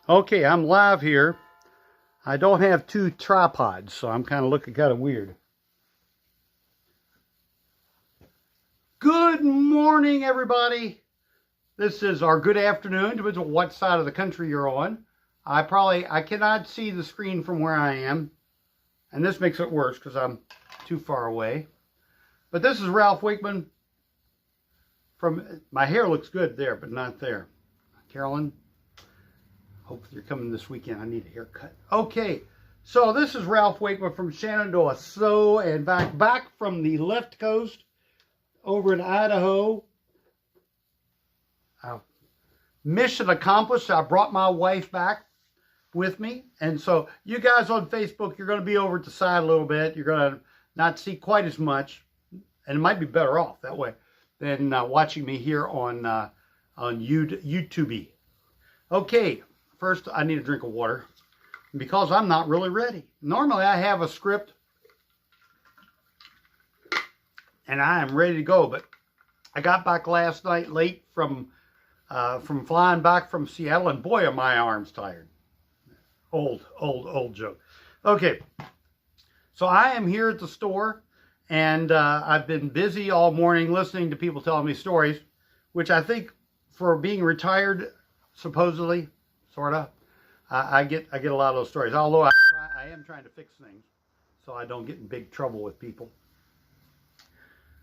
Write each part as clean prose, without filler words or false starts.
Okay, I'm live here. I don't have two tripods, so I'm kind of looking kind of weird. Good morning, everybody. This is our good afternoon, depends on what side of the country you're on. I cannot see the screen from where I am, and this makes it worse because I'm too far away. But this is Ralph Wakeman from, my hair looks good there, but not there. Carolyn, hopefully you're coming this weekend. I need a haircut. Okay, so this is Ralph Wakeman from Shenandoah SewandVac, back from the left coast over in Idaho. Mission accomplished. I brought my wife back with me. And so you guys on Facebook, you're going to be over at the side a little bit. You're going to not see quite as much. And it might be better off that way than watching me here on YouTube. Okay, first I need a drink of water because I'm not really ready. Normally I have a script and I am ready to go, but I got back last night late from flying back from Seattle, and boy, are my arms tired. Old joke. Okay, so I am here at the store, and I've been busy all morning listening to people telling me stories, which I think for being retired, supposedly, sort of, I get a lot of those stories. Although I am trying to fix things so I don't get in big trouble with people.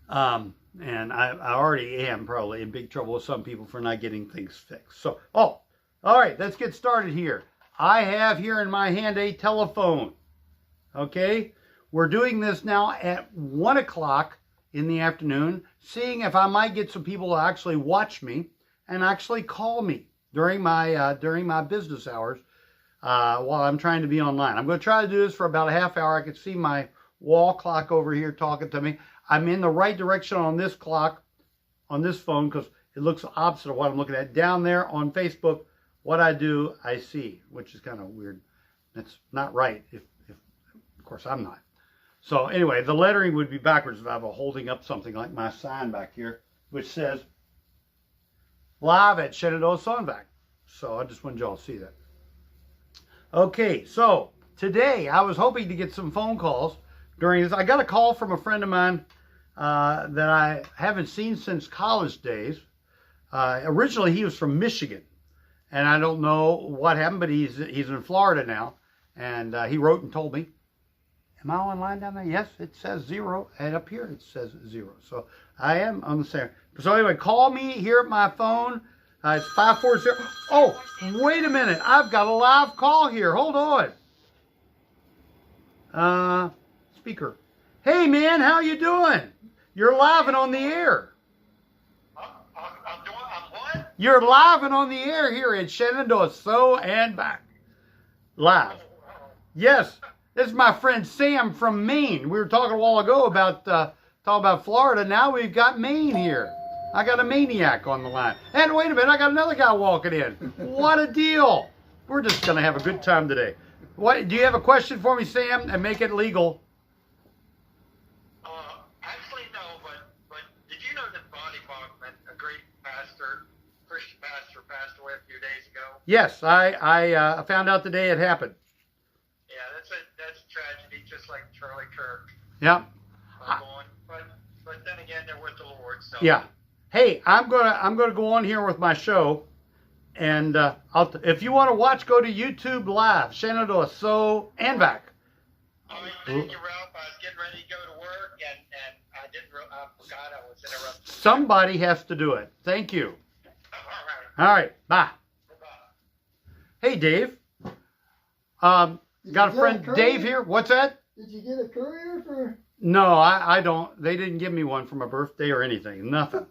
And I already am probably in big trouble with some people for not getting things fixed. So, all right, let's get started here. I have here in my hand a telephone. Okay, we're doing this now at 1 o'clock in the afternoon, seeing if I might get some people to actually watch me and actually call me during my business hours while I'm trying to be online. I'm going to try to do this for about a half hour. I can see my wall clock over here talking to me. I'm in the right direction on this clock, on this phone, because it looks opposite of what I'm looking at. Down there on Facebook, what I do, I see, which is kind of weird. That's not right, if of course I'm not. So anyway, the lettering would be backwards if I were holding up something like my sign back here, which says, live at Shenandoah SewandVac. So I just wanted y'all to see that. Okay, so today I was hoping to get some phone calls during this. I got a call from a friend of mine that I haven't seen since college days. Originally, he was from Michigan, and I don't know what happened, but he's in Florida now, and he wrote and told me. Am I online down there? Yes, it says 0, and up here it says 0. So I am on the same. So anyway, call me here at my phone. It's 540. Oh, wait a minute. I've got a live call here. Hold on. Speaker. Hey, man, how you doing? You're live and on the air. I'm what? You're live and on the air here at Shenandoah SewandVac. Live. Yes, this is my friend Sam from Maine. We were talking a while ago about Florida. Now we've got Maine here. I got a maniac on the line. And wait a minute, I got another guy walking in. What a deal. We're just going to have a good time today. What, do you have a question for me, Sam? And make it legal. Actually, no, but did you know that Bonnie Bachman, a great pastor, Christian pastor, passed away a few days ago? Yes, I found out the day it happened. Yeah, that's a tragedy, just like Charlie Kirk. Yeah. But then again, they're with the Lord. So. Yeah. Hey, I'm gonna go on here with my show, and if you want to watch, go to YouTube Live, Shenandoah SewandVac. All right, thank you, Ralph. I was getting ready to go to work, and I forgot I was interrupted. Somebody has to do it. Thank you. All All right. Bye. Bye. Hey, Dave. Got a friend Dave here. What's that? Did you get a courier for? No, I don't. They didn't give me one for my birthday or anything. Nothing.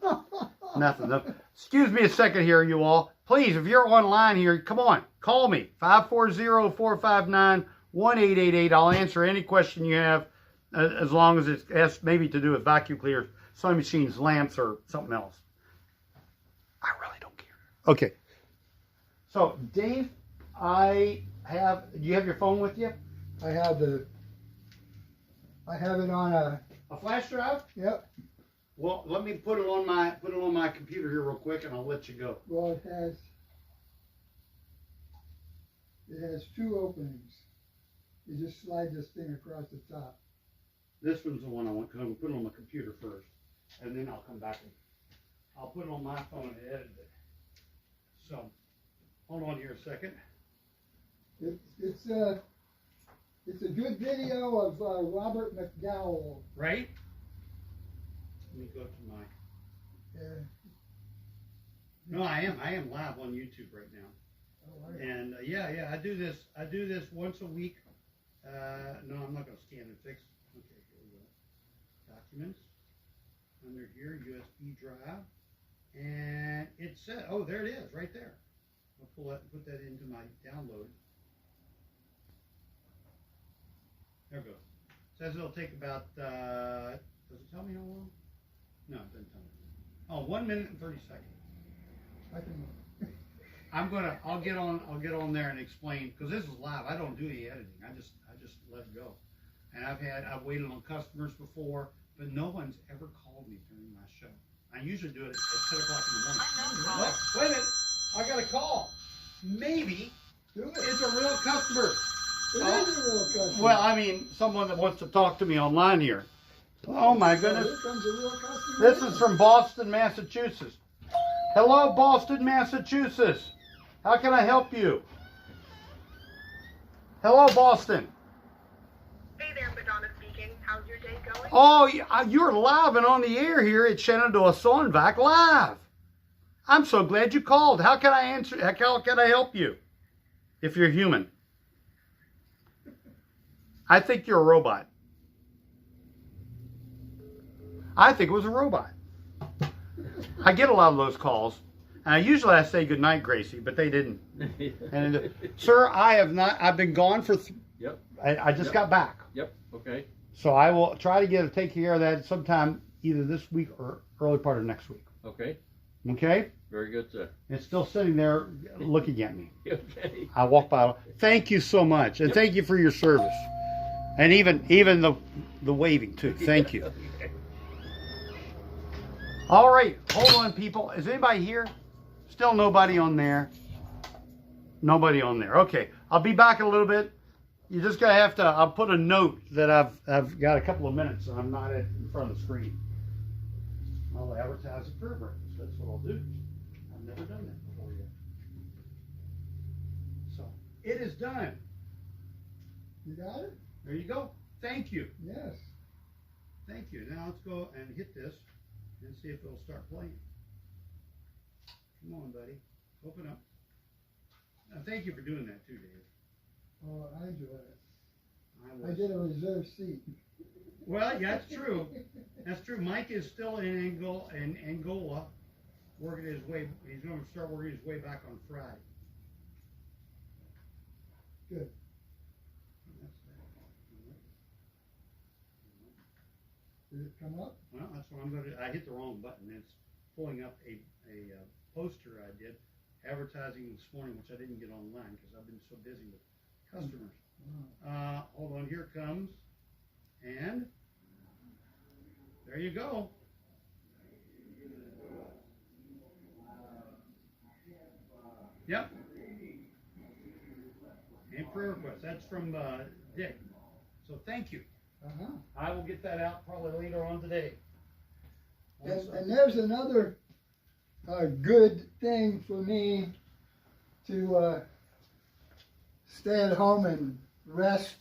Nothing. Excuse me a second here, you all. Please, if you're online here, come on. Call me. 540-459-1888. I'll answer any question you have as long as it has maybe to do with vacuum cleaners, sewing machines, lamps, or something else. I really don't care. Okay. So, Dave, do you have your phone with you? I have it on a. A flash drive? Yep. Well, let me put it on my computer here real quick, and I'll let you go. Well, it has. It has 2 openings. You just slide this thing across the top. This one's the one I want, because I'm going to put it on my computer first. And then I'll come back and I'll put it on my phone and edit it. So, hold on here a second. It's a good video of Robert McDowell. Right? Let me go to my... No, I am live on YouTube right now. Oh, right. And yeah, I do this once a week. No, I'm not going to scan and fix. Okay, here we go. Documents. Under here, USB drive. And it said, oh, there it is, right there. I'll pull that and put that into my download. There it goes. Says it'll take about, does it tell me how long? No, it doesn't tell me. Oh, 1 minute and 30 seconds. I can. I'll get on there and explain, because this is live. I don't do any editing. I just let it go. And I've waited on customers before, but no one's ever called me during my show. I usually do it at 10 o'clock in the morning. What? Wait a minute. I got a call. Maybe it's a real customer. It is a real customer. Well, I mean, someone that wants to talk to me online here. Oh my goodness. Here comes a real customer. This is from Boston, Massachusetts. Hello, Boston, Massachusetts. How can I help you? Hello, Boston. Hey there, Madonna speaking. How's your day going? Oh, you're live and on the air here at Shenandoah SewandVac live. I'm so glad you called. How can I answer? How can I help you? If you're human. I think you're a robot. I think it was a robot. I get a lot of those calls. And usually I say goodnight, Gracie, but they didn't. And sir, I have not. I've been gone for. Yep. I just got back. Yep. Okay. So I will try to take care of that sometime either this week or early part of next week. Okay. Okay? Very good, sir. It's still sitting there looking at me. Okay. I walk by. Thank you so much. And thank you for your service. And even the waving too. Thank you. Okay. All right. Hold on, people. Is anybody here? Still nobody on there. Nobody on there. Okay. I'll be back in a little bit. You just gotta have to. I'll put a note that I've got a couple of minutes and I'm not in front of the screen. I'll advertise it for breakfast. That's what I'll do. I've never done that before yet. So it is done. You got it? There you go. Thank you. Yes. Thank you. Now let's go and hit this and see if it'll start playing. Come on, buddy. Open up. Now, thank you for doing that too, Dave. Oh, I enjoy it. I I get a reserved seat. Well, yeah, that's true. That's true. Mike is still in Angola, working his way. He's going to start working his way back on Friday. Good. Did it come up? Well, that's what I'm going to. I hit the wrong button. It's pulling up a poster I did advertising this morning, which I didn't get online because I've been so busy with customers. Hold on, here it comes. And there you go. Yep. And prayer request. That's from Dick. So thank you. Uh-huh. I will get that out probably later on today. And there's another good thing for me to stay at home and rest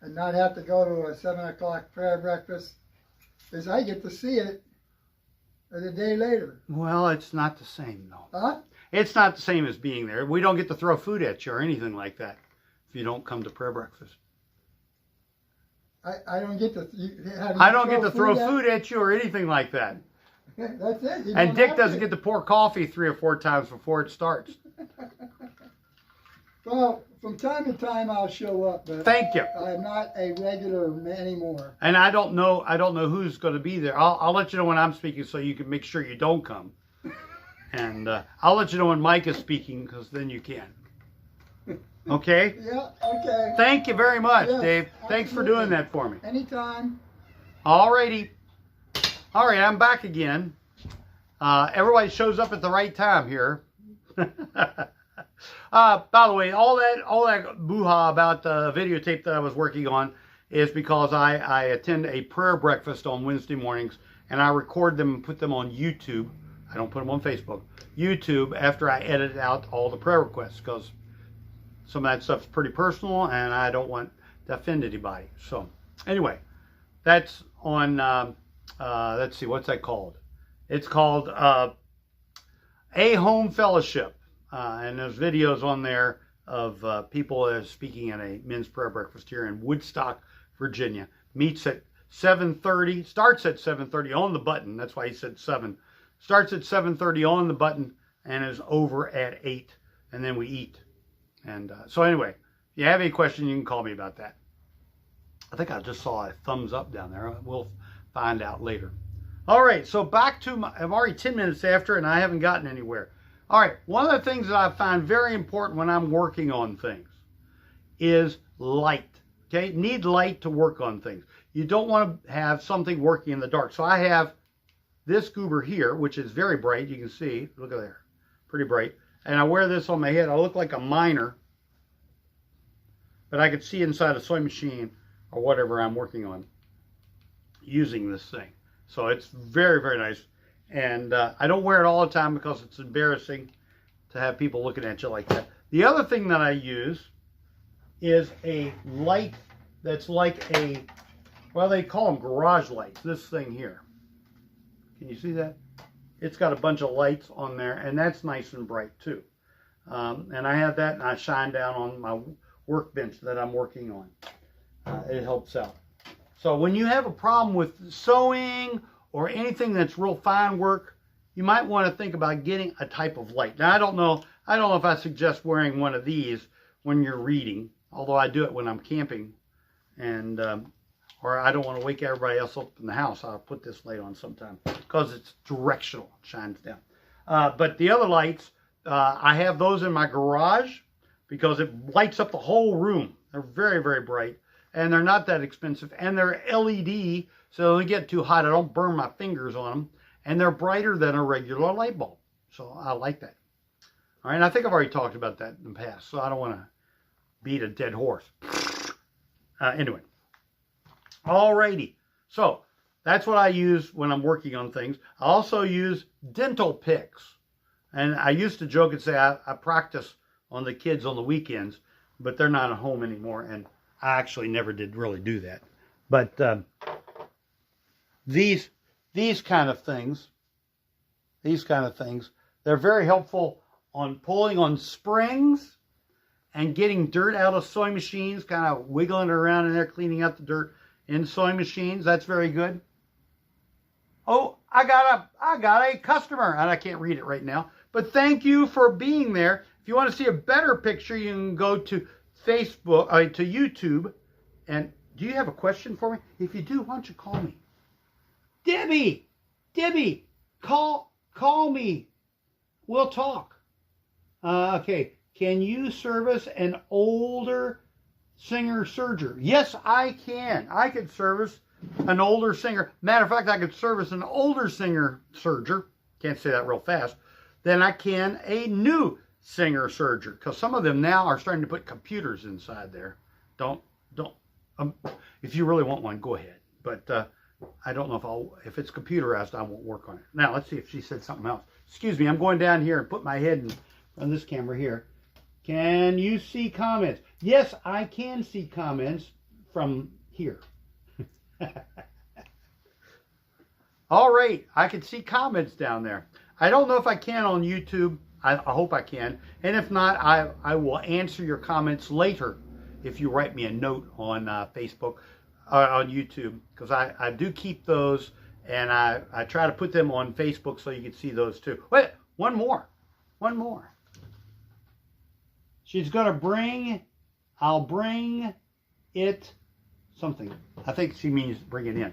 and not have to go to a 7 o'clock prayer breakfast, is I get to see it a day later. Well, it's not the same though. Huh? It's not the same as being there. We don't get to throw food at you or anything like that if you don't come to prayer breakfast. I don't get to. I don't get to throw food at you or anything like that. That's it. And Dick doesn't get to pour coffee 3 or 4 times before it starts. Well, from time to time I'll show up, but Thank you. I'm not a regular anymore. And I don't know who's going to be there. I'll let you know when I'm speaking so you can make sure you don't come. And I'll let you know when Mike is speaking because then you can. Okay? Yeah, okay. Thank you very much, Yes, Dave. Thanks for doing that for me. Anytime. Alrighty. All right, I'm back again. Everybody shows up at the right time here. By the way, all that boo-ha about the videotape that I was working on is because I attend a prayer breakfast on Wednesday mornings, and I record them and put them on YouTube. I don't put them on Facebook. YouTube, after I edit out all the prayer requests, because some of that stuff's pretty personal, and I don't want to offend anybody. So, anyway, that's on, let's see, what's that called? It's called A Home Fellowship. And there's videos on there of people speaking at a men's prayer breakfast here in Woodstock, Virginia. Meets at 7:30, starts at 7:30 on the button. That's why he said 7. Starts at 7:30 on the button and is over at 8. And then we eat. And so anyway, if you have any question, you can call me about that. I think I just saw a thumbs up down there. We'll find out later. All right, so back to I'm already 10 minutes after, and I haven't gotten anywhere. All right, one of the things that I find very important when I'm working on things is light. Okay, need light to work on things. You don't want to have something working in the dark. So I have this goober here, which is very bright. You can see, look at there, pretty bright. And I wear this on my head. I look like a miner, but I could see inside a sewing machine or whatever I'm working on using this thing. So it's very, very nice. And I don't wear it all the time because it's embarrassing to have people looking at you like that. The other thing that I use is a light that's like a, well, they call them garage lights. This thing here. Can you see that? It's got a bunch of lights on there, and that's nice and bright too. And I have that, and I shine down on my workbench that I'm working on. It helps out. So when you have a problem with sewing or anything that's real fine work, you might want to think about getting a type of light. Now, I don't know if I suggest wearing one of these when you're reading, although I do it when I'm camping, and or I don't want to wake everybody else up in the house. I'll put this light on sometime because it's directional, it shines down. But the other lights, I have those in my garage because it lights up the whole room. They're very, very bright, and they're not that expensive, and they're LED, so they get too hot. I don't burn my fingers on them, and they're brighter than a regular light bulb. So I like that. All right, and I think I've already talked about that in the past, so I don't want to beat a dead horse. Anyway. Alrighty. So that's what I use when I'm working on things. I also use dental picks. And I used to joke and say I practice on the kids on the weekends, but they're not at home anymore, and I actually never did really do that. But these kind of things, they're very helpful on pulling on springs and getting dirt out of sewing machines, kind of wiggling it around in there, cleaning out the dirt in sewing machines. That's very good. Oh, I got a customer, and I can't read it right now, but thank you for being there. If you want to see a better picture, you can go to Facebook, to YouTube. And do you have a question for me? If you do, why don't you call me? Debbie, call me. We'll talk. Okay. Can you service an older singer-surger? Yes, I can. I could service an older singer. Matter of fact, I could service an older singer-surger. Can't say that real fast. Than I can a new singer-surger, because some of them now are starting to put computers inside there. Don't. If you really want one, go ahead. But I don't know if it's computerized, I won't work on it. Now let's see if she said something else. Excuse me, I'm going down here and put my head on this camera here. Can you see comments? Yes, I can see comments from here. All right, I can see comments down there. I don't know if I can on YouTube. I hope I can. And if not, I will answer your comments later if you write me a note on Facebook, on YouTube, because I do keep those, and I try to put them on Facebook so you can see those too. Wait, one more. She's going to bring, I'll bring it something. I think she means bring it in.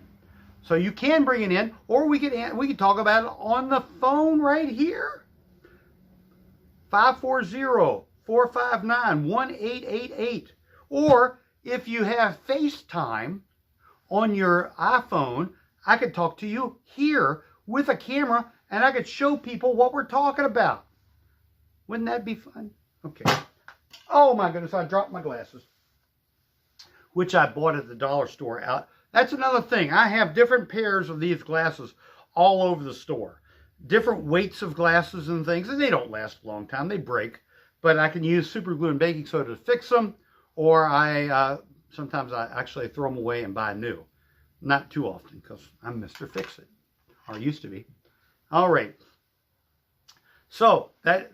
So you can bring it in, or we can talk about it on the phone right here. 540-459-1888. Or if you have FaceTime on your iPhone, I could talk to you here with a camera, and I could show people what we're talking about. Wouldn't that be fun? Okay. Oh my goodness, I dropped my glasses, which I bought at the dollar store. That's another thing. I have different pairs of these glasses all over the store. Different weights of glasses and things, and they don't last a long time. They break, but I can use super glue and baking soda to fix them, or sometimes I actually throw them away and buy new. Not too often, because I'm Mr. Fix-It, or used to be. All right. So the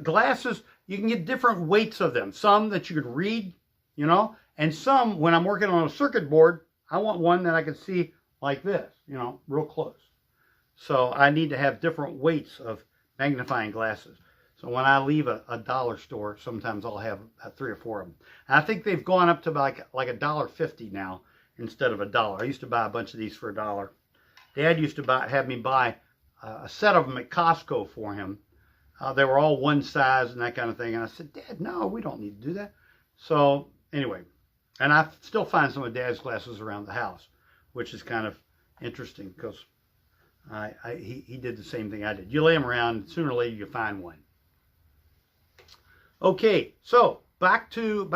glasses, you can get different weights of them. Some that you could read, you know, and some, when I'm working on a circuit board, I want one that I can see like this, you know, real close. So I need to have different weights of magnifying glasses. So when I leave a dollar store, sometimes I'll have 3 or 4 of them. And I think they've gone up to like $1.50 now instead of $1. I used to buy a bunch of these for $1. Dad used to have me buy a set of them at Costco for him. They were all one size and that kind of thing. And I said, Dad, no, we don't need to do that. So anyway, and I still find some of Dad's glasses around the house, which is kind of interesting because he did the same thing I did. You lay them around, sooner or later you find one. Okay, so back to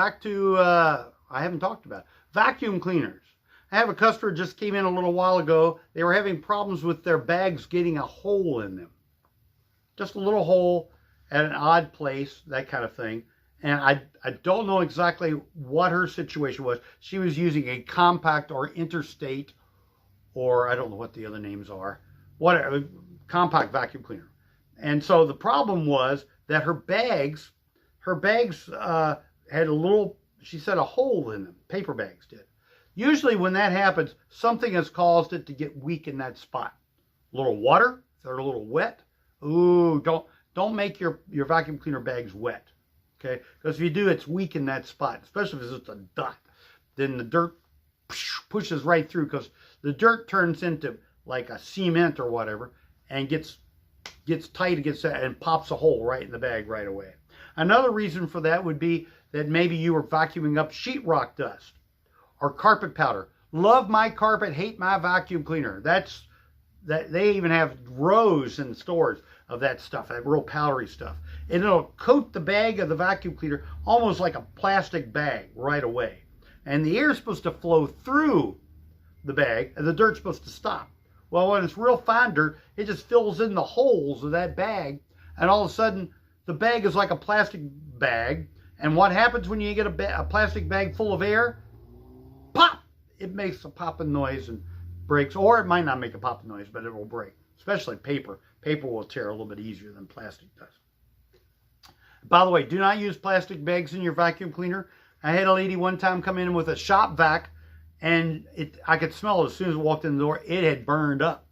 I haven't talked about it. Vacuum cleaners. I have a customer just came in a little while ago. They were having problems with their bags getting a hole in them. Just a little hole at an odd place, that kind of thing. And I don't know exactly what her situation was. She was using a compact or interstate, or I don't know what the other names are, whatever, compact vacuum cleaner. And so the problem was that her bags had a little, she said, a hole in them. Paper bags did. Usually when that happens, something has caused it to get weak in that spot. A little water, if they're a little wet. Ooh, don't make your vacuum cleaner bags wet. Okay? Because if you do, it's weak in that spot, especially if it's just a dot. Then the dirt pushes right through, because the dirt turns into like a cement or whatever and gets tight against that and pops a hole right in the bag right away. Another reason for that would be that maybe you were vacuuming up sheetrock dust or carpet powder. Love my carpet, hate my vacuum cleaner. That they even have rows in stores of that stuff, that real powdery stuff. And it'll coat the bag of the vacuum cleaner almost like a plastic bag right away. And the air is supposed to flow through the bag, and the dirt's supposed to stop. Well, when it's real fine dirt, it just fills in the holes of that bag, and all of a sudden, the bag is like a plastic bag. And what happens when you get a plastic bag full of air? Pop! It makes a popping noise and breaks. Or it might not make a popping noise, but it will break. Especially paper. Paper will tear a little bit easier than plastic does. By the way, do not use plastic bags in your vacuum cleaner. I had a lady one time come in with a shop vac, and I could smell it as soon as I walked in the door. It had burned up.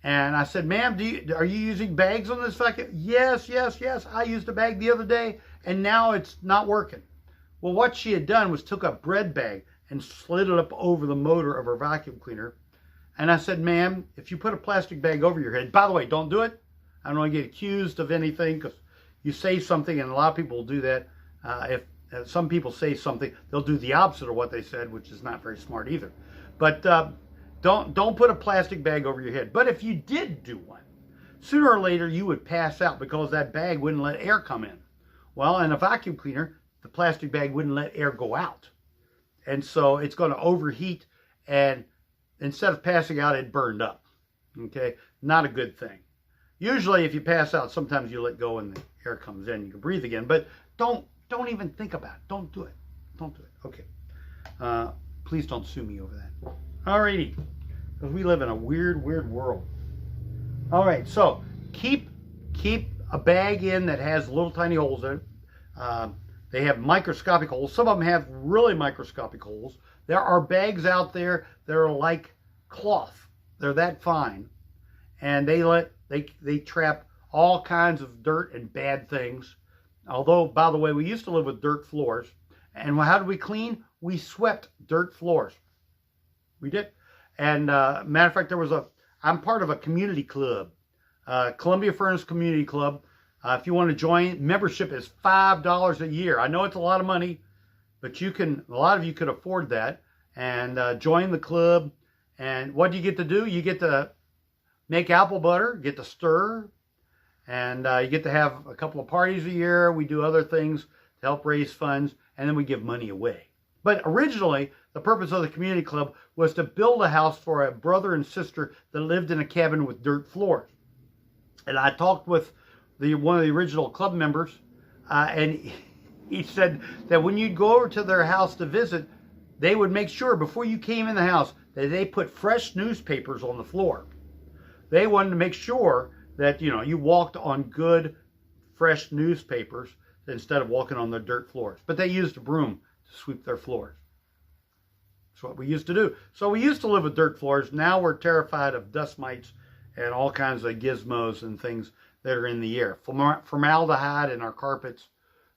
And I said, ma'am, are you using bags on this vacuum? Yes. I used a bag the other day, and now it's not working. Well, what she had done was took a bread bag and slid it up over the motor of her vacuum cleaner. And I said, ma'am, if you put a plastic bag over your head, by the way, don't do it. I don't want to get accused of anything, because you say something, and a lot of people will do that. If some people say something, they'll do the opposite of what they said, which is not very smart either. But don't put a plastic bag over your head. But if you did do one, sooner or later you would pass out, because that bag wouldn't let air come in. Well, in a vacuum cleaner, the plastic bag wouldn't let air go out. And so it's going to overheat, and instead of passing out, it burned up. Okay? Not a good thing. Usually if you pass out, sometimes you let go and the air comes in. You can breathe again. But don't even think about it. Don't do it. Don't do it. Okay. Please don't sue me over that. Alrighty. Because we live in a weird world. Alright, so keep a bag in that has little tiny holes in it. They have microscopic holes. Some of them have really microscopic holes. There are bags out there that are like cloth. They're that fine. And they trap all kinds of dirt and bad things. Although, by the way, we used to live with dirt floors. And how did we clean? We swept dirt floors. We did. And matter of fact, I'm part of a community club, Columbia Furnace Community Club. If you want to join, membership is $5 a year. I know it's a lot of money, but a lot of you could afford that. And join the club. And what do you get to do? You get to make apple butter, get to stir, And you get to have a couple of parties a year. We do other things to help raise funds, and then we give money away. But originally, the purpose of the community club was to build a house for a brother and sister that lived in a cabin with dirt floors. And I talked with one of the original club members, and he said that when you'd go over to their house to visit, they would make sure before you came in the house that they put fresh newspapers on the floor. They wanted to make sure that, you know, you walked on good, fresh newspapers instead of walking on the dirt floors. But they used a broom to sweep their floors. That's what we used to do. So we used to live with dirt floors. Now we're terrified of dust mites and all kinds of gizmos and things that are in the air. Formaldehyde in our carpets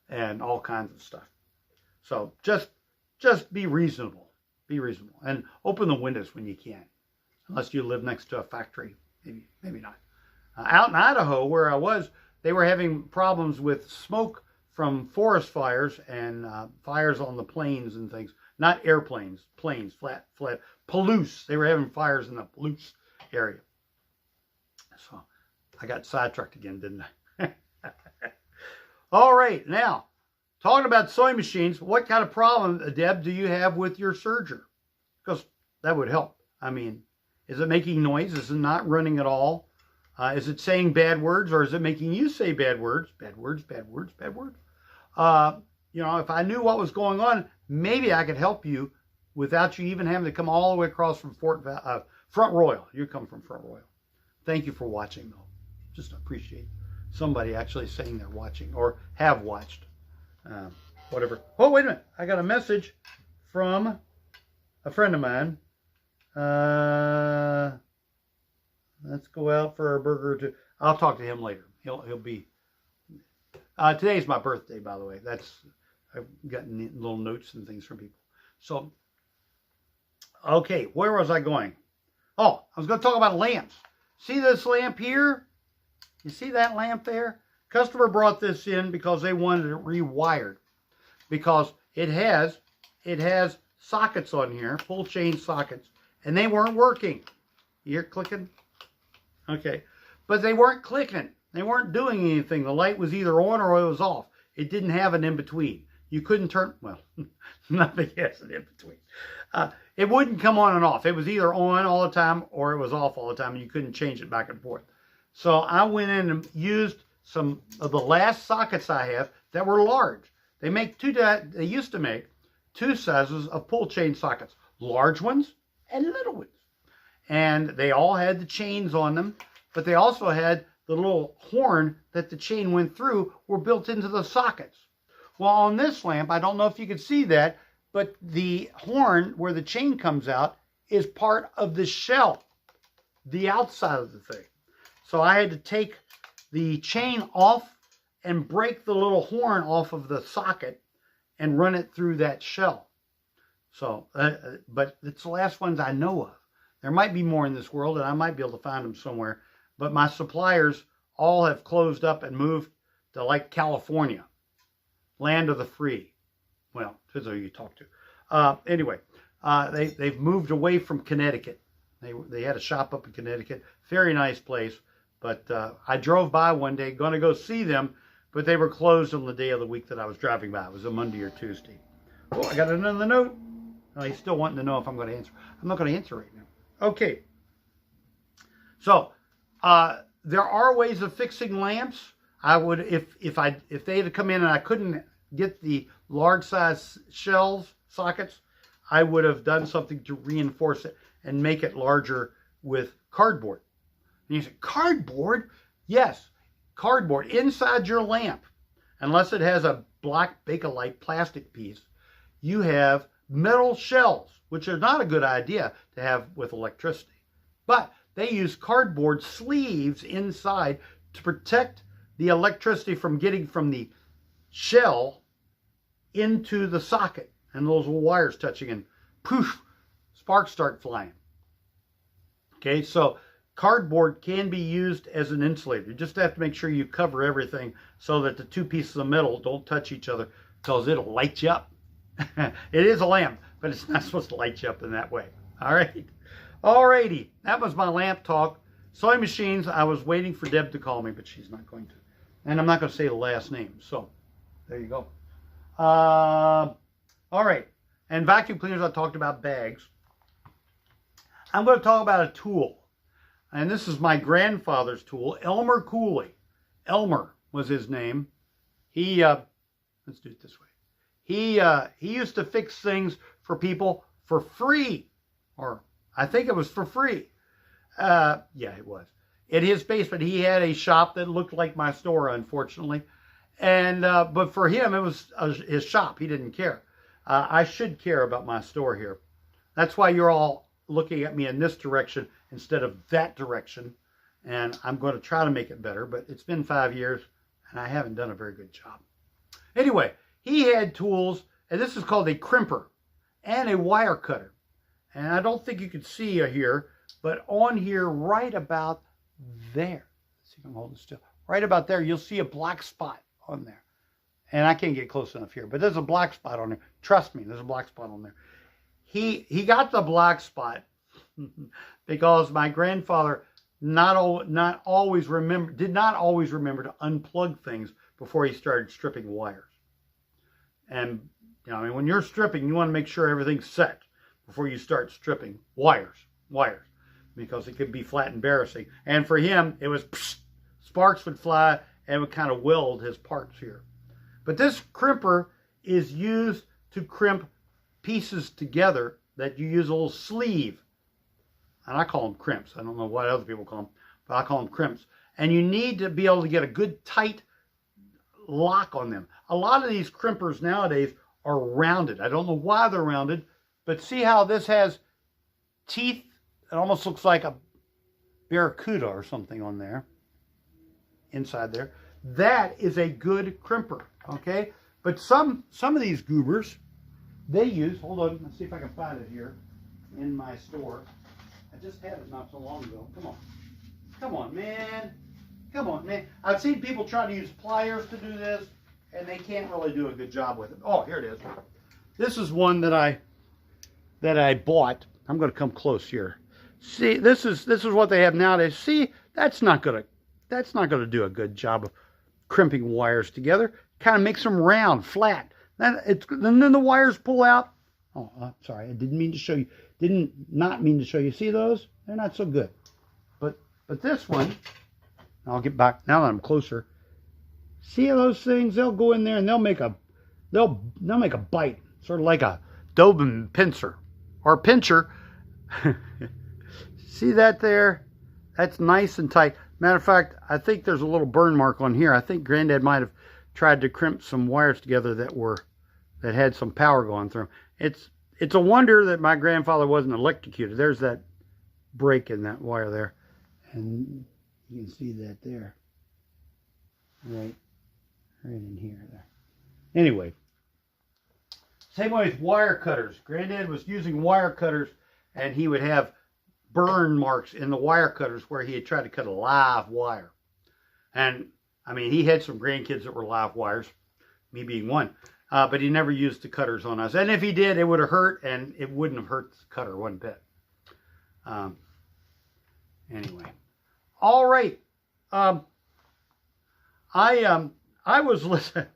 and all kinds of stuff. So just be reasonable. Be reasonable. And open the windows when you can. Unless you live next to a factory. Maybe not. Out in Idaho, where I was, they were having problems with smoke from forest fires and fires on the plains and things. Not airplanes, planes, flat. Palouse. They were having fires in the Palouse area. So I got sidetracked again, didn't I? All right, now, talking about sewing machines, what kind of problem, Deb, do you have with your serger? Because that would help. I mean, is it making noise? Is it not running at all? Is it saying bad words, or is it making you say bad words? Bad words, bad words, bad words. You know, if I knew what was going on, maybe I could help you without you even having to come all the way across from Front Royal. You come from Front Royal. Thank you for watching, though. Just appreciate somebody actually saying they're watching or have watched. Whatever. Oh, wait a minute. I got a message from a friend of mine. Let's go out for a burger too. I'll talk to him later. He'll be. Today's my birthday, by the way. I've gotten little notes and things from people. So, okay, where was I going? Oh, I was going to talk about lamps. See this lamp here? You see that lamp there? Customer brought this in because they wanted it rewired, because it has sockets on here, full chain sockets, and they weren't working. You're clicking? Okay. But they weren't clicking. They weren't doing anything. The light was either on or it was off. It didn't have an in-between. You couldn't turn, well, nothing has an in-between. It wouldn't come on and off. It was either on all the time or it was off all the time, and you couldn't change it back and forth. So I went in and used some of the last sockets I have that were large. They used to make two sizes of pull chain sockets, large ones and little ones. And they all had the chains on them, but they also had the little horn that the chain went through were built into the sockets. Well, on this lamp, I don't know if you can see that, but the horn where the chain comes out is part of the shell, the outside of the thing. So I had to take the chain off and break the little horn off of the socket and run it through that shell. So, but it's the last ones I know of. There might be more in this world, and I might be able to find them somewhere. But my suppliers all have closed up and moved to, like, California, land of the free. Well, depends who you talk to. Anyway, they've moved away from Connecticut. They had a shop up in Connecticut. Very nice place. But I drove by one day, going to go see them, but they were closed on the day of the week that I was driving by. It was a Monday or Tuesday. Oh, I got another note. Oh, he's still wanting to know if I'm going to answer. I'm not going to answer right now. Okay. So, there are ways of fixing lamps. I would, if they had to come in and I couldn't get the large size shells, sockets, I would have done something to reinforce it and make it larger with cardboard. And you say, cardboard? Yes, cardboard inside your lamp. Unless it has a black Bakelite plastic piece, you have metal shells, which are not a good idea to have with electricity. But they use cardboard sleeves inside to protect the electricity from getting from the shell into the socket. And those little wires touching and poof, sparks start flying. Okay, so cardboard can be used as an insulator. You just have to make sure you cover everything so that the two pieces of metal don't touch each other, because it'll light you up. It is a lamp, but it's not supposed to light you up in that way. All right. Alrighty. That was my lamp talk. Sewing machines, I was waiting for Deb to call me, but she's not going to. And I'm not going to say the last name. So, there you go. All right. And vacuum cleaners, I talked about bags. I'm going to talk about a tool. And this is my grandfather's tool, Elmer Cooley. Elmer was his name. He, let's do it this way. He used to fix things for people for free. Or I think it was for free. Yeah, it was. In his basement, he had a shop that looked like my store, unfortunately. And but for him, it was his shop. He didn't care. I should care about my store here. That's why you're all looking at me in this direction instead of that direction. And I'm going to try to make it better, but it's been 5 years, and I haven't done a very good job. Anyway, he had tools, and this is called a crimper and a wire cutter. And I don't think you can see here, but on here, right about there, let's see if I can hold it still. Right about there, you'll see a black spot on there. And I can't get close enough here, but there's a black spot on there. Trust me, there's a black spot on there. He got the black spot because my grandfather did not always remember to unplug things before he started stripping wires. And you know, I mean, when you're stripping, you want to make sure everything's set before you start stripping wires, because it could be flat embarrassing. And for him, it was sparks would fly and would kind of weld his parts here. But this crimper is used to crimp pieces together that you use a little sleeve. And I call them crimps. I don't know what other people call them, but I call them crimps. And you need to be able to get a good tight lock on them. A lot of these crimpers nowadays are rounded. I don't know why they're rounded, but see how this has teeth? It almost looks like a barracuda or something on there, inside there. That is a good crimper, okay? But some of these goobers, they use, hold on, let's see if I can find it here in my store. I just had it not so long ago. Come on, man. Come on, man. I've seen people try to use pliers to do this, and they can't really do a good job with it. Oh, here it is. This is one that I bought. I'm going to come close here. See, this is what they have nowadays. See, that's not going to do a good job of crimping wires together. Kind of makes them round, flat. And then the wires pull out. Oh, sorry, I didn't mean to show you. Not mean to show you. See those? They're not so good. But this one, I'll get back now that I'm closer. See those things? They'll go in there and they'll make a bite, sort of like a Doberman pincer or pincher. See that there? That's nice and tight. Matter of fact, I think there's a little burn mark on here. I think Granddad might have tried to crimp some wires together that had some power going through them. It's a wonder that my grandfather wasn't electrocuted. There's that break in that wire there. And you can see that there. Right in here there. Anyway, same way with wire cutters. Granddad was using wire cutters, and he would have burn marks in the wire cutters where he had tried to cut a live wire. And I mean, he had some grandkids that were live wires, me being one, but he never used the cutters on us. And if he did, it would have hurt, and it wouldn't have hurt the cutter one bit. Anyway, all right. I was listening.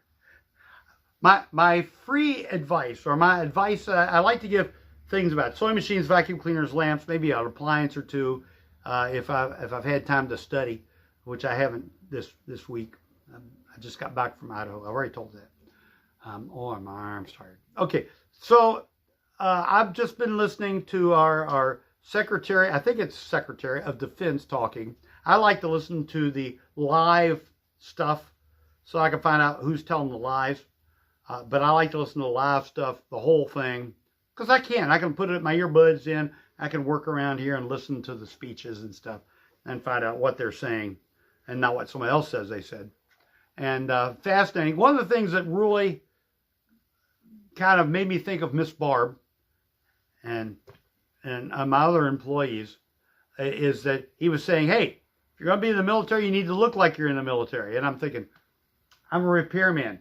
My free advice, or my advice, I like to give things about sewing machines, vacuum cleaners, lamps, maybe an appliance or two, if I've had time to study, which I haven't this week. I just got back from Idaho. I already told that. Oh, my arm's tired. Okay, so I've just been listening to our Secretary, I think it's Secretary of Defense talking. I like to listen to the live stuff so I can find out who's telling the lies. But I like to listen to the live stuff, the whole thing, because I can put it my earbuds in. I can work around here and listen to the speeches and stuff and find out what they're saying and not what somebody else says they said. And fascinating. One of the things that really kind of made me think of Miss Barb and my other employees is that he was saying, hey, if you're going to be in the military, you need to look like you're in the military. And I'm thinking, I'm a repairman.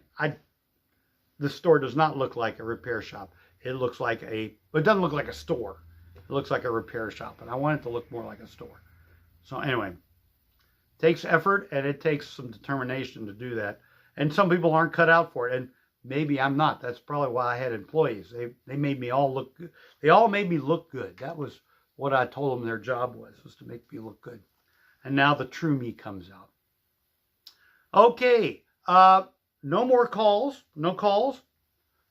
The store does not look like a repair shop. It looks like it doesn't look like a store. It looks like a repair shop. And I want it to look more like a store. So anyway, it takes effort and it takes some determination to do that. And some people aren't cut out for it. And maybe I'm not. That's probably why I had employees. They made me all look good. They all made me look good. That was what I told them their job was to make me look good. And now the true me comes out. Okay. No more calls. No calls.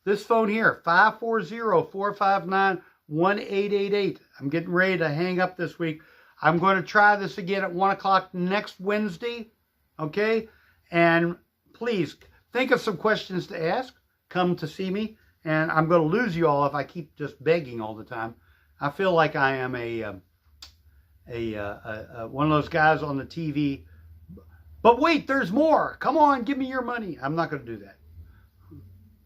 This phone here, 540-459-1888. I'm getting ready to hang up this week. I'm going to try this again at 1 o'clock next Wednesday. Okay? And please, think of some questions to ask. Come to see me. And I'm going to lose you all if I keep just begging all the time. I feel like I am one of those guys on the TV. But wait, there's more. Come on, give me your money. I'm not going to do that.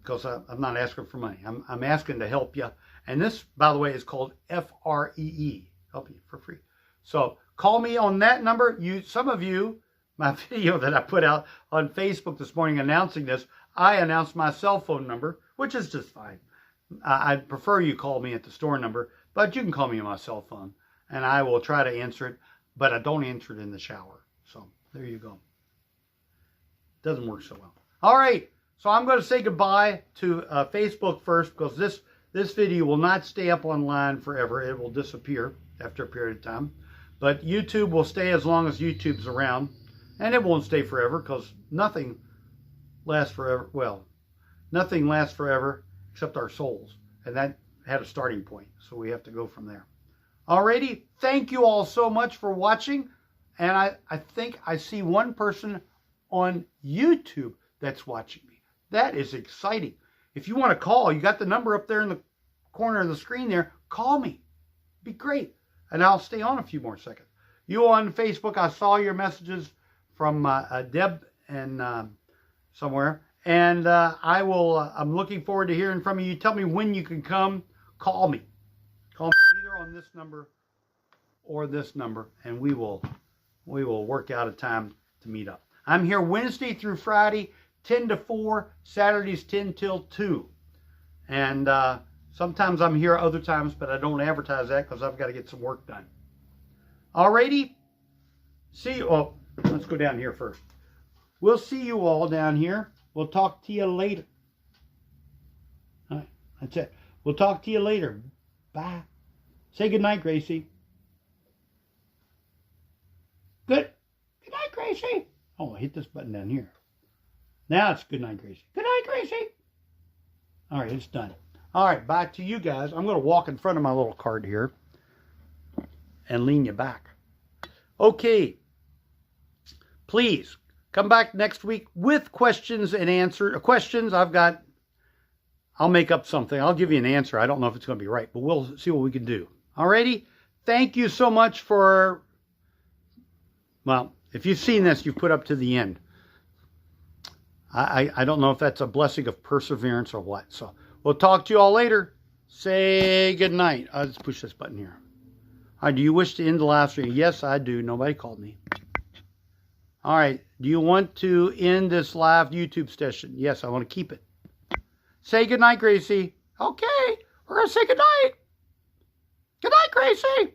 Because I'm not asking for money. I'm asking to help you. And this, by the way, is called FREE. Help you for free. So call me on that number. Some of you, my video that I put out on Facebook this morning announcing this, I announced my cell phone number, which is just fine. I'd prefer you call me at the store number, but you can call me on my cell phone. And I will try to answer it, but I don't answer it in the shower. So there you go. Doesn't work so well. All right. So I'm going to say goodbye to Facebook first, because this video will not stay up online forever. It will disappear after a period of time. But YouTube will stay as long as YouTube's around. And it won't stay forever, because nothing lasts forever. Well, nothing lasts forever except our souls. And that had a starting point. So we have to go from there. Alrighty. Thank you all so much for watching. And I think I see one person on YouTube that's watching me. That is exciting. If you want to call, you got the number up there in the corner of the screen there. Call me. Be great. And I'll stay on a few more seconds. You on Facebook, I saw your messages from Deb and somewhere. And I'm looking forward to hearing from you. You tell me when you can come. Call me. Call me either on this number or this number. And we will work out a time to meet up. I'm here Wednesday through Friday, 10 to 4, Saturdays 10 till 2. And sometimes I'm here other times, but I don't advertise that because I've got to get some work done. Alrighty. See you. Oh, let's go down here first. We'll see you all down here. We'll talk to you later. All right, that's it. We'll talk to you later. Bye. Say good night, Gracie. Good night, Gracie. Oh, I hit this button down here. Now it's good night, Gracie. Good night, Gracie. All right, it's done. All right, back to you guys. I'm going to walk in front of my little cart here and lean you back. Okay. Please come back next week with questions and answers. Questions, I'll make up something. I'll give you an answer. I don't know if it's going to be right, but we'll see what we can do. Alrighty? Thank you so much for, well, if you've seen this, you've put up to the end. I don't know if that's a blessing of perseverance or what. So we'll talk to you all later. Say good night. I'll just push this button here. All right, do you wish to end the live stream? Yes, I do. Nobody called me. All right. Do you want to end this live YouTube session? Yes, I want to keep it. Say good night, Gracie. Okay. We're going to say good night. Good night, Gracie.